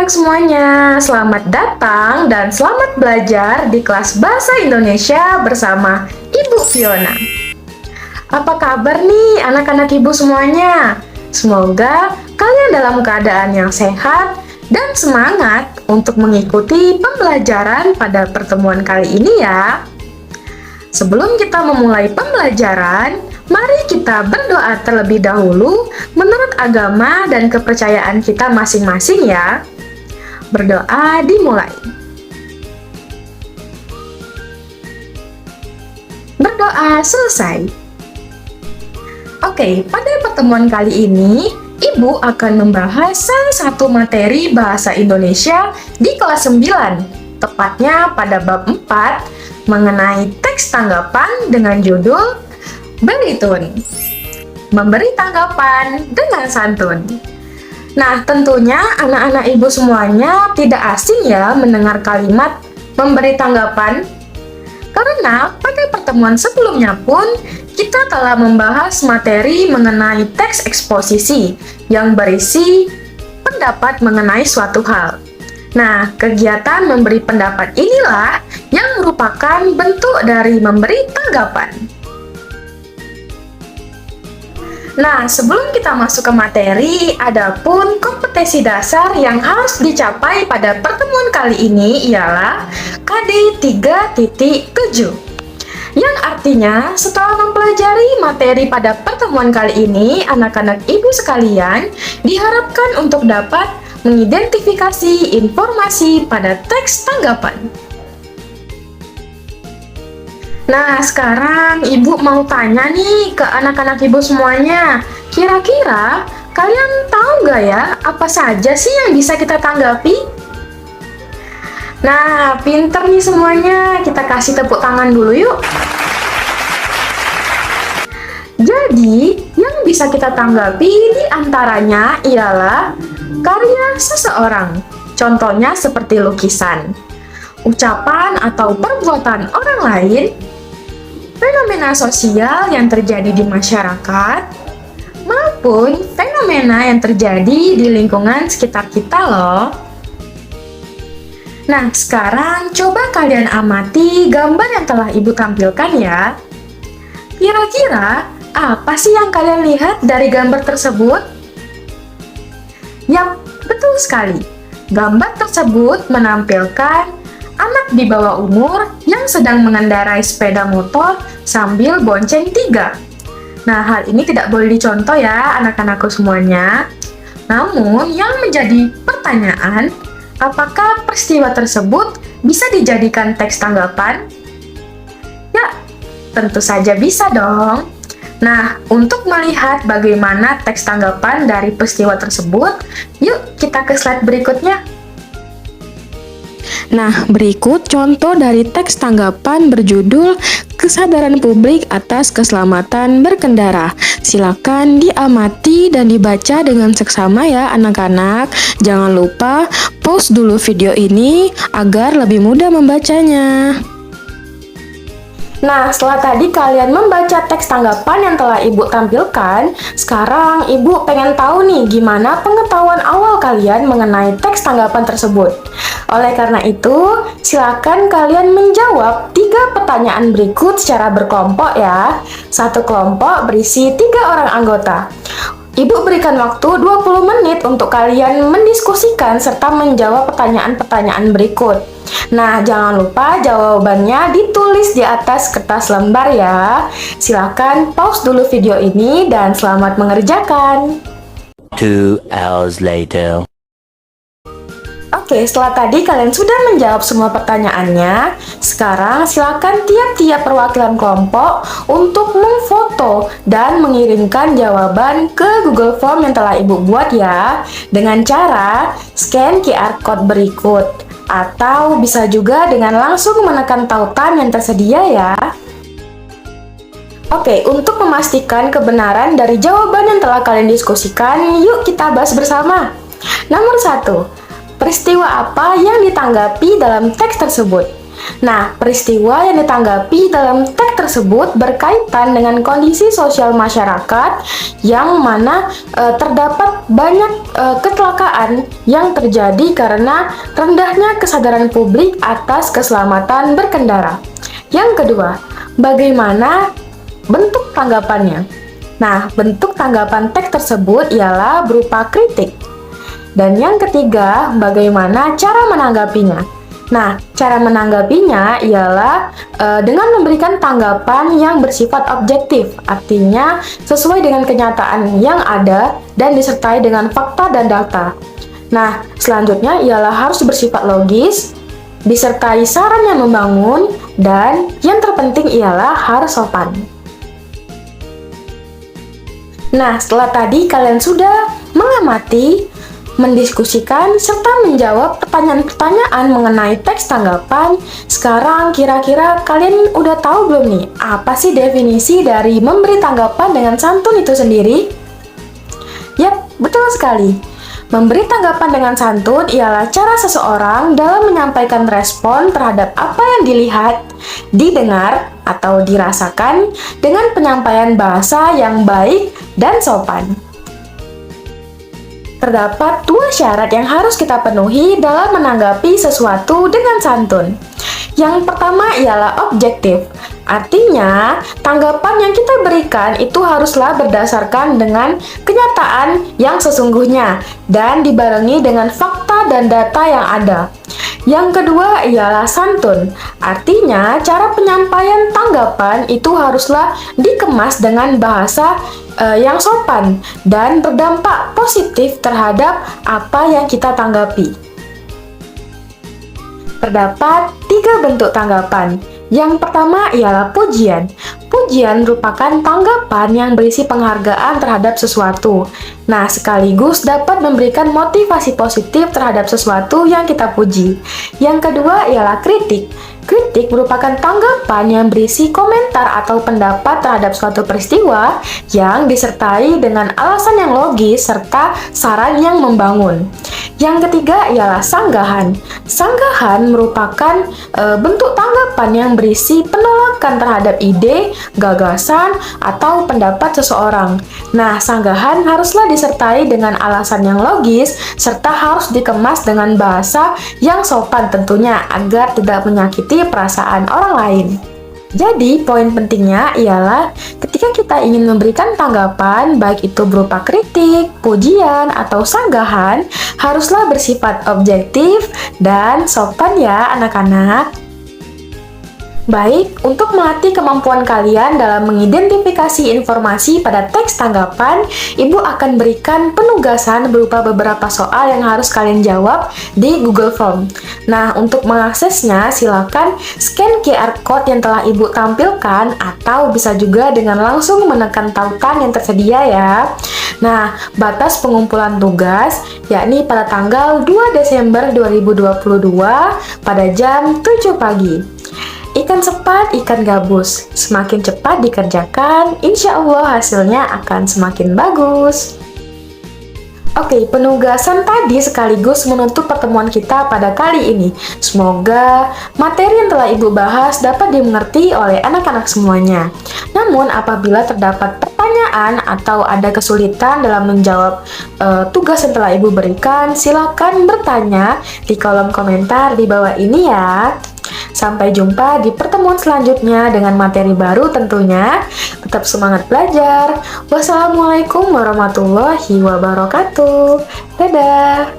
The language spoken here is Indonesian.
anak-anak semuanya, selamat datang dan selamat belajar di kelas Bahasa Indonesia bersama Ibu Fiona. Apa kabar nih anak-anak ibu semuanya? Semoga kalian dalam keadaan yang sehat dan semangat untuk mengikuti pembelajaran pada pertemuan kali ini ya. Sebelum kita memulai pembelajaran, mari kita berdoa terlebih dahulu menurut agama dan kepercayaan kita masing-masing ya. Berdoa dimulai. Berdoa selesai. Oke, pada pertemuan kali ini, Ibu akan membahas salah satu materi bahasa Indonesia di kelas 9, tepatnya pada bab 4, mengenai teks tanggapan dengan judul Belitun, memberi tanggapan dengan santun. Nah, tentunya anak-anak ibu semuanya tidak asing ya mendengar kalimat memberi tanggapan, karena pada pertemuan sebelumnya pun kita telah membahas materi mengenai teks eksposisi yang berisi pendapat mengenai suatu hal. Nah, kegiatan memberi pendapat inilah yang merupakan bentuk dari memberi tanggapan. Nah, sebelum kita masuk ke materi, adapun kompetensi dasar yang harus dicapai pada pertemuan kali ini ialah KD 3.7. Yang artinya, setelah mempelajari materi pada pertemuan kali ini, anak-anak ibu sekalian diharapkan untuk dapat mengidentifikasi informasi pada teks tanggapan. Nah, sekarang ibu mau tanya nih ke anak-anak ibu semuanya. Kira-kira kalian tahu nggak ya apa saja sih yang bisa kita tanggapi? Nah, pinter nih semuanya. Kita kasih tepuk tangan dulu yuk. Jadi, yang bisa kita tanggapi di antaranya ialah karya seseorang. Contohnya seperti lukisan, ucapan atau perbuatan orang lain, fenomena sosial yang terjadi di masyarakat, maupun fenomena yang terjadi di lingkungan sekitar kita loh. Nah, sekarang coba kalian amati gambar yang telah ibu tampilkan ya. Kira-kira apa sih yang kalian lihat dari gambar tersebut? Yap, betul sekali. Gambar tersebut menampilkan anak di bawah umur yang sedang mengendarai sepeda motor sambil bonceng 3. Nah, hal ini tidak boleh dicontoh ya anak-anakku semuanya. Namun, yang menjadi pertanyaan, apakah peristiwa tersebut bisa dijadikan teks tanggapan? Ya, tentu saja bisa dong. Nah, untuk melihat bagaimana teks tanggapan dari peristiwa tersebut, yuk kita ke slide berikutnya. Nah, berikut contoh dari teks tanggapan berjudul Kesadaran Publik atas Keselamatan Berkendara. Silakan diamati dan dibaca dengan seksama ya anak-anak. Jangan lupa pause dulu video ini agar lebih mudah membacanya. Nah, setelah tadi kalian membaca teks tanggapan yang telah ibu tampilkan, sekarang ibu pengen tahu nih gimana pengetahuan awal kalian mengenai teks tanggapan tersebut. Oleh karena itu, silakan kalian menjawab 3 pertanyaan berikut secara berkelompok ya. Satu kelompok berisi 3 orang anggota. Ibu berikan waktu 20 menit untuk kalian mendiskusikan serta menjawab pertanyaan-pertanyaan berikut. Nah, jangan lupa jawabannya ditulis di atas kertas lembar ya. Silakan pause dulu video ini dan selamat mengerjakan. 2 hours later. Oke, setelah tadi kalian sudah menjawab semua pertanyaannya, sekarang silakan tiap-tiap perwakilan kelompok untuk memfoto dan mengirimkan jawaban ke Google Form yang telah ibu buat ya, dengan cara scan QR Code berikut, atau bisa juga dengan langsung menekan tautan yang tersedia ya. Oke, untuk memastikan kebenaran dari jawaban yang telah kalian diskusikan, yuk kita bahas bersama. Nomor 1. Peristiwa apa yang ditanggapi dalam teks tersebut? Nah, peristiwa yang ditanggapi dalam teks tersebut berkaitan dengan kondisi sosial masyarakat yang mana terdapat banyak kecelakaan yang terjadi karena rendahnya kesadaran publik atas keselamatan berkendara. Yang kedua, bagaimana bentuk tanggapannya? Nah, bentuk tanggapan teks tersebut ialah berupa kritik. Dan yang ketiga, bagaimana cara menanggapinya? Nah, cara menanggapinya ialah dengan memberikan tanggapan yang bersifat objektif, artinya sesuai dengan kenyataan yang ada dan disertai dengan fakta dan data. Nah, selanjutnya ialah harus bersifat logis, disertai saran yang membangun, dan yang terpenting ialah harus sopan. Nah, setelah tadi kalian sudah mengamati, mendiskusikan, serta menjawab pertanyaan-pertanyaan mengenai teks tanggapan. Sekarang kira-kira kalian udah tahu belum nih, apa sih definisi dari memberi tanggapan dengan santun itu sendiri? Yap, betul sekali. Memberi tanggapan dengan santun ialah cara seseorang dalam menyampaikan respon terhadap apa yang dilihat, didengar, atau dirasakan dengan penyampaian bahasa yang baik dan sopan. Terdapat dua syarat yang harus kita penuhi dalam menanggapi sesuatu dengan santun. Yang pertama ialah objektif. Artinya, tanggapan yang kita berikan itu haruslah berdasarkan dengan kenyataan yang sesungguhnya dan dibarengi dengan fakta dan data yang ada. Yang kedua ialah santun. Artinya, cara penyampaian tanggapan itu haruslah dikemas dengan bahasa yang sopan dan berdampak positif terhadap apa yang kita tanggapi. Terdapat 3 bentuk tanggapan. Yang pertama ialah pujian. Pujian merupakan tanggapan yang berisi penghargaan terhadap sesuatu. Nah, sekaligus dapat memberikan motivasi positif terhadap sesuatu yang kita puji. Yang kedua ialah kritik. Kritik merupakan tanggapan yang berisi komentar atau pendapat terhadap suatu peristiwa yang disertai dengan alasan yang logis serta saran yang membangun. Yang ketiga ialah sanggahan. Sanggahan merupakan bentuk tanggapan yang berisi penolakan terhadap ide, gagasan, atau pendapat seseorang. Nah, sanggahan haruslah disertai dengan alasan yang logis serta harus dikemas dengan bahasa yang sopan tentunya agar tidak menyakiti perasaan orang lain. Jadi, poin pentingnya ialah ketika kita ingin memberikan tanggapan, baik itu berupa kritik, pujian, atau sanggahan, haruslah bersifat objektif dan sopan ya anak-anak. Baik, untuk melatih kemampuan kalian dalam mengidentifikasi informasi pada teks tanggapan, Ibu akan berikan penugasan berupa beberapa soal yang harus kalian jawab di Google Form. Nah, untuk mengaksesnya, silakan scan QR Code yang telah Ibu tampilkan atau bisa juga dengan langsung menekan tautan yang tersedia ya. Nah, batas pengumpulan tugas yakni pada tanggal 2 Desember 2022 pada jam 7 pagi. Ikan cepat, ikan gabus. Semakin cepat dikerjakan, insya Allah hasilnya akan semakin bagus. Oke, penugasan tadi sekaligus menutup pertemuan kita pada kali ini. Semoga materi yang telah Ibu bahas dapat dimengerti oleh anak-anak semuanya. Namun, apabila terdapat pertanyaan atau ada kesulitan dalam menjawab tugas yang telah Ibu berikan, silakan bertanya di kolom komentar di bawah ini ya. Sampai jumpa di pertemuan selanjutnya dengan materi baru tentunya. Tetap semangat belajar. Wassalamualaikum warahmatullahi wabarakatuh. Dadah.